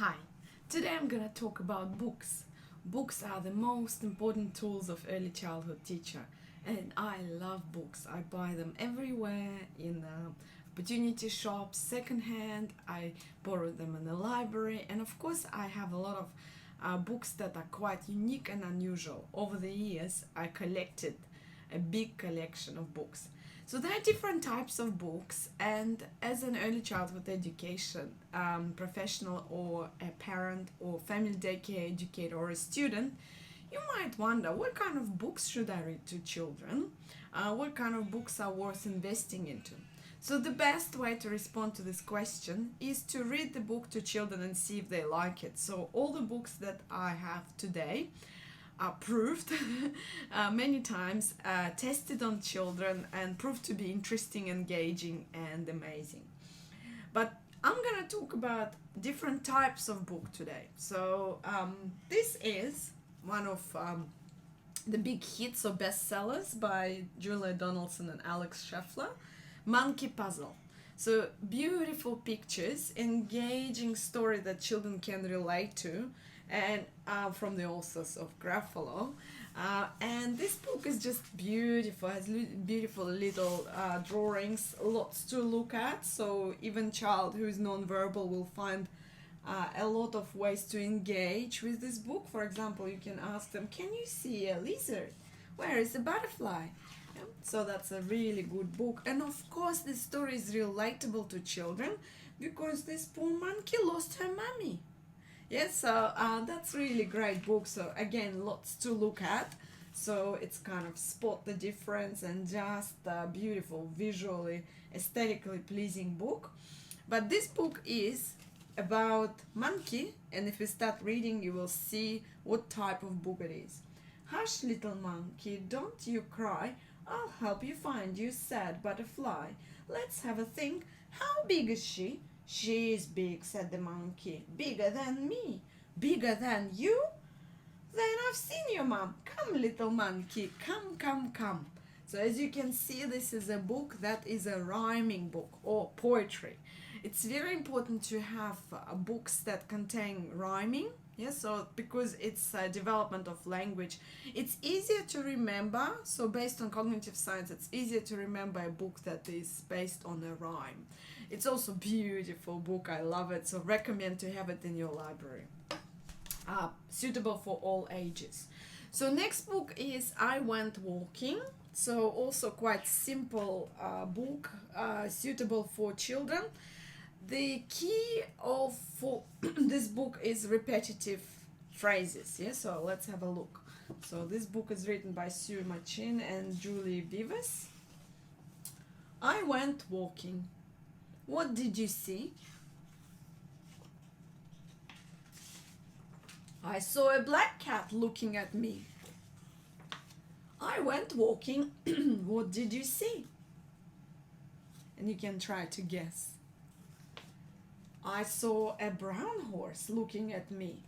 Hi, today I'm gonna talk about books. Books are the most important tools of early childhood teacher, and I love books. I buy them everywhere in opportunity shops, secondhand. I borrow them in the library, and of course I have a lot of books that are quite unique and unusual. Over the years, I collected a big collection of books. So there are different types of books, and as an early childhood education professional or a parent or family daycare educator or a student, you might wonder what kind of books should I read to children? What kind of books are worth investing into? So the best way to respond to this question is to read the book to children and see if they like it. So all the books that I have today are proved many times, tested on children and proved to be interesting, engaging and amazing. But I'm gonna talk about different types of book today. So this is one of the big hits or bestsellers by Julia Donaldson and Alex Scheffler, Monkey Puzzle. So beautiful pictures, engaging story that children can relate to, and from the authors of Gruffalo. And this book is just beautiful, has beautiful little drawings, lots to look at. So even child who is non-verbal will find a lot of ways to engage with this book. For example, you can ask them, can you see a lizard? Where is the butterfly? So that's a really good book. And of course, this story is relatable to children because this poor monkey lost her mommy. Yes, so that's really great book. So again, lots to look at. So it's kind of spot the difference and just a beautiful, visually, aesthetically pleasing book. But this book is about monkey, and if you start reading, you will see what type of book it is. Hush, little monkey, don't you cry. I'll help you find your sad butterfly. Let's have a think. How big is she? She is big, said the monkey. Bigger than me. Bigger than you? Then I've seen your mom. Come, little monkey, come, come, come. So as you can see, this is a book that is a rhyming book or poetry. It's very important to have books that contain rhyming. Yes, so because it's a development of language, it's easier to remember. So based on cognitive science, it's easier to remember a book that is based on a rhyme. It's also a beautiful book. I love it. So recommend to have it in your library. Suitable for all ages. So next book is I Went Walking. So also quite simple book, suitable for children. The key of this book is repetitive phrases. Yeah, so let's have a look. So this book is written by Sue Machin and Julie Vivas. I went walking. What did you see? I saw a black cat looking at me. I went walking. What did you see? And you can try to guess. I saw a brown horse looking at me.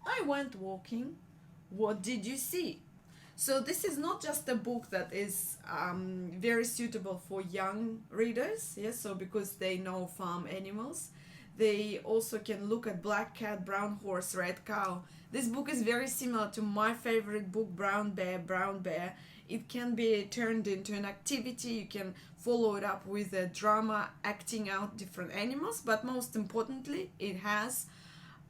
I went walking. What did you see? So this is not just a book that is very suitable for young readers, yes, so because they know farm animals. They also can look at black cat, brown horse, red cow. This book is very similar to my favorite book, Brown Bear, Brown Bear. It can be turned into an activity. You can follow it up with a drama, acting out different animals. But most importantly, it has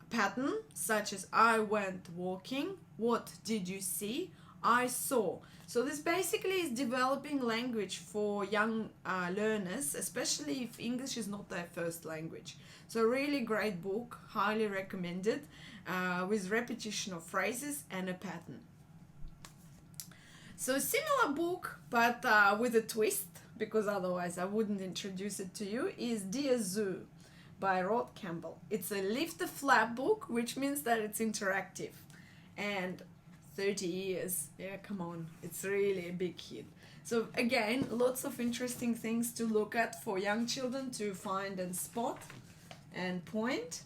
a pattern such as I went walking. What did you see? I saw. So this basically is developing language for young learners, especially if English is not their first language. So really great book, highly recommended, with repetition of phrases and a pattern. So similar book, but with a twist, because otherwise I wouldn't introduce it to you, is Dear Zoo by Rod Campbell. It's a lift the flap book, which means that it's interactive. And 30 years, yeah, come on, it's really a big hit. So again, lots of interesting things to look at for young children to find and spot and point.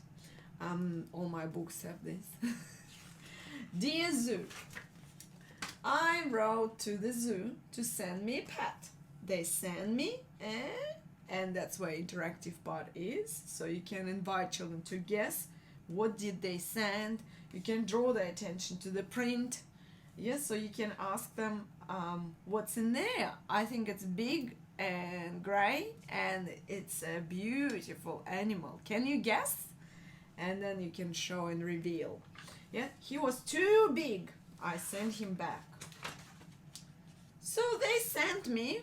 All my books have this. Dear Zoo, I wrote to the zoo to send me a pet. They send me and that's where interactive part is. So you can invite children to guess what did they send. You can draw their attention to the print. Yes, so you can ask them what's in there. I think it's big and gray and it's a beautiful animal. Can you guess? And then you can show and reveal. Yeah, he was too big. I sent him back. So they sent me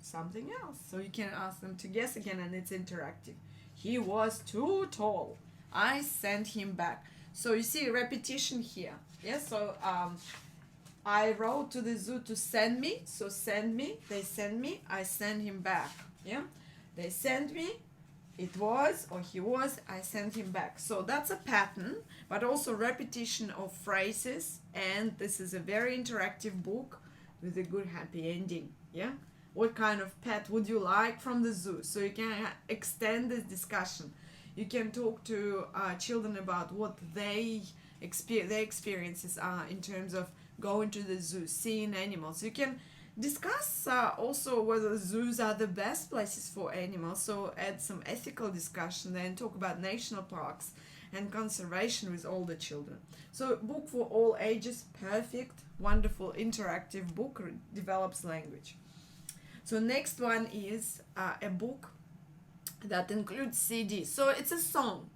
something else. So you can ask them to guess again, and it's interactive. He was too tall. I sent him back. So you see repetition here. Yeah, so I wrote to the zoo to send me. So send me, they send me, I send him back. Yeah, they sent me, it was or he was, I sent him back. So that's a pattern, but also repetition of phrases. And this is a very interactive book with a good happy ending. Yeah, what kind of pet would you like from the zoo? So you can extend this discussion. You can talk to children about what their experiences are in terms of going to the zoo, seeing animals. You can discuss also whether zoos are the best places for animals, so add some ethical discussion there and talk about national parks and conservation with all the children. So book for all ages, perfect, wonderful, interactive book, develops language. So next one is a book that includes CD. So it's a song.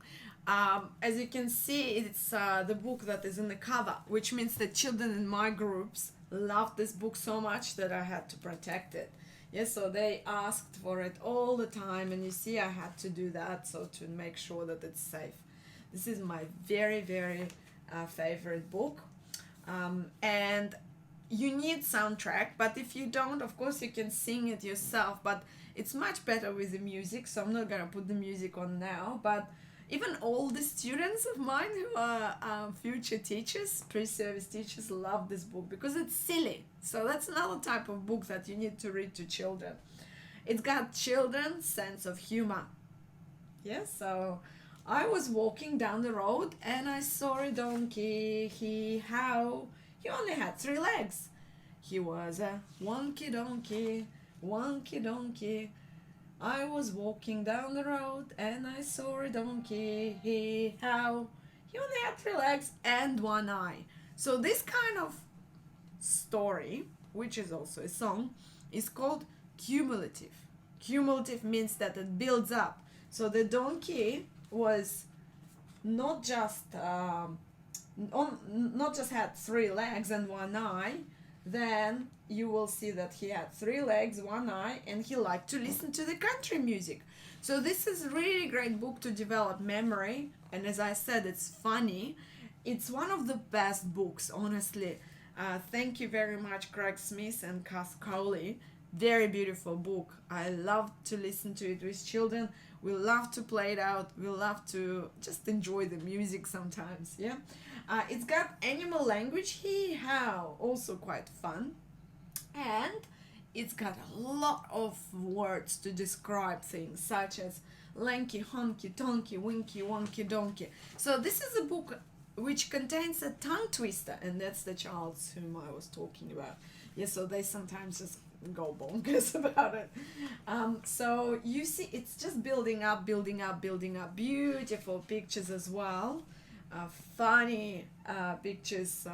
As you can see, it's the book that is in the cover, which means the children in my groups loved this book so much that I had to protect it. Yes, so they asked for it all the time, and you see I had to do that so to make sure that it's safe. This is my very, very favorite book. And you need soundtrack, but if you don't, of course you can sing it yourself, but it's much better with the music, so I'm not gonna put the music on now. But even all the students of mine who are future teachers, pre-service teachers, love this book because it's silly. So that's another type of book that you need to read to children. It's got children's sense of humor. Yes, so I was walking down the road and I saw a donkey. He only had 3 legs. He was a wonky donkey, wonky donkey. I was walking down the road and I saw a donkey. He only had 3 legs and 1 eye. So this kind of story, which is also a song, is called cumulative. Cumulative means that it builds up. So the donkey was not just had 3 legs and 1 eye. Then you will see that he had 3 legs, 1 eye, and he liked to listen to the country music. So this is a really great book to develop memory, and as I said, it's funny. It's one of the best books, honestly. Thank you very much, Craig Smith and Cass Cowley. Very beautiful book. I love to listen to it with children. We love to play it out. We love to just enjoy the music sometimes. Yeah. It's got animal language, he, how, also quite fun. And it's got a lot of words to describe things, such as lanky, honky, tonky, winky, wonky, donkey. So this is a book which contains a tongue twister, and that's the child's whom I was talking about. Yeah, so they sometimes just go bonkers about it. So you see, it's just building up, building up, building up. Beautiful pictures as well. Funny pictures,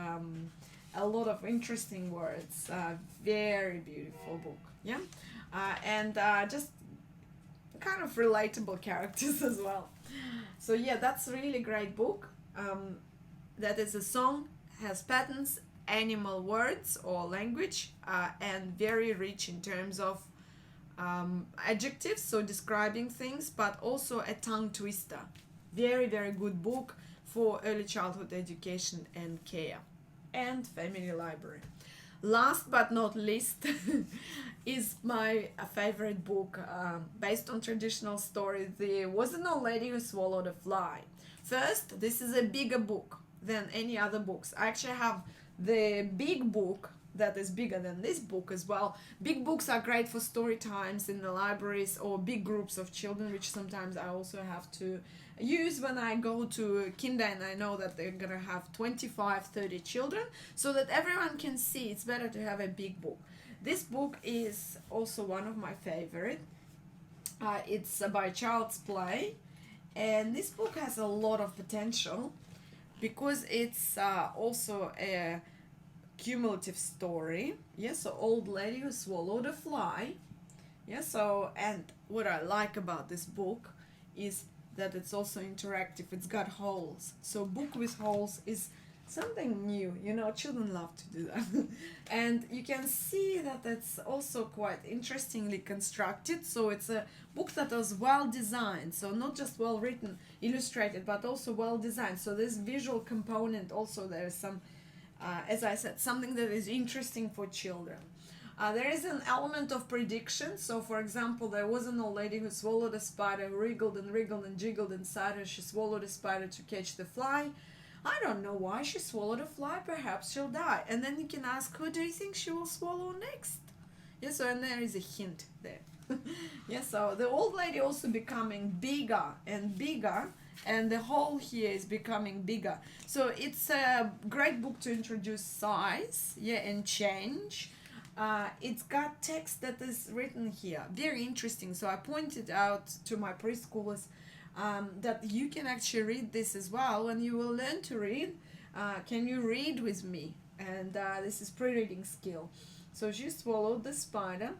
a lot of interesting words, very beautiful book. Yeah, and just kind of relatable characters as well. So yeah, that's a really great book. That is a song, has patterns, animal words or language, and very rich in terms of adjectives, so describing things, but also a tongue twister. Very, very good book for early childhood education and care, and family library. Last but not least is my favorite book, based on traditional stories. There was an old lady who swallowed a fly. First, this is a bigger book than any other books. I actually have the big book that is bigger than this book as well. Big books are great for story times in the libraries or big groups of children, which sometimes I also have to use when I go to kinder and I know that they're gonna have 25-30 children, so that everyone can see. It's better to have a big book. This book is also one of my favorite. It's by Child's Play, and this book has a lot of potential because it's also a cumulative story. Yeah, so old lady who swallowed a fly. Yeah, so, and what I like about this book is that it's also interactive. It's got holes. So book with holes is something new. You know, children love to do that. And you can see that it's also quite interestingly constructed. So it's a book that was well designed. So not just well written, illustrated, but also well designed. So this visual component also, there's some, as I said, something that is interesting for children. There is an element of prediction. So, for example, there was an old lady who swallowed a spider, who wriggled and wriggled and jiggled inside her. She swallowed a spider to catch the fly. I don't know why she swallowed a fly. Perhaps she'll die. And then you can ask, who do you think she will swallow next? Yeah, so, and there is a hint there. Yeah, so the old lady also becoming bigger and bigger, and the hole here is becoming bigger. So it's a great book to introduce size, yeah, and change. It's got text that is written here, very interesting. So I pointed out to my preschoolers that you can actually read this as well when you will learn to read. Can you read with me? And this is pre-reading skill. So she swallowed the spider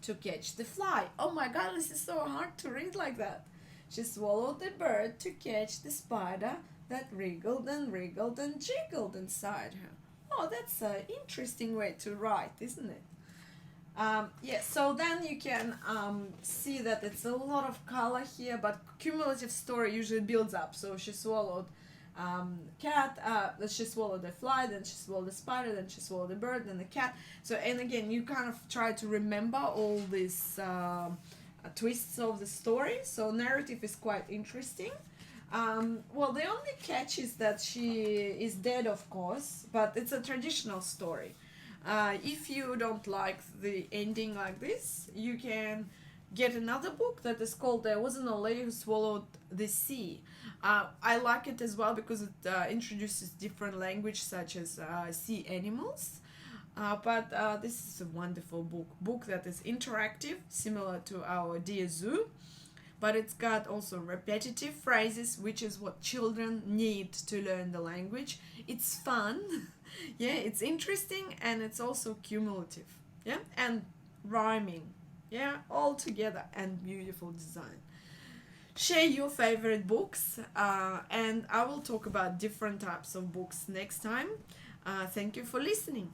to catch the fly. Oh my god, this is so hard to read like that. She swallowed the bird to catch the spider that wriggled and wriggled and jiggled inside her. Oh, that's an interesting way to write, isn't it? Yeah, so then you can see that it's a lot of color here, but cumulative story usually builds up. So she swallowed she swallowed the fly, then she swallowed the spider, then she swallowed the bird, then the cat. So, and again, you kind of try to remember all these twists of the story. So narrative is quite interesting. Well, the only catch is that she is dead, of course, but it's a traditional story. If you don't like the ending like this, you can get another book that is called There Wasn't a Lady Who Swallowed the Sea. I like it as well because it introduces different language such as sea animals. But this is a wonderful book that is interactive, similar to our Dear Zoo. But it's got also repetitive phrases, which is what children need to learn the language. It's fun, yeah, it's interesting, and it's also cumulative, yeah, and rhyming, yeah, all together, and beautiful design. Share your favorite books, and I will talk about different types of books next time. Thank you for listening.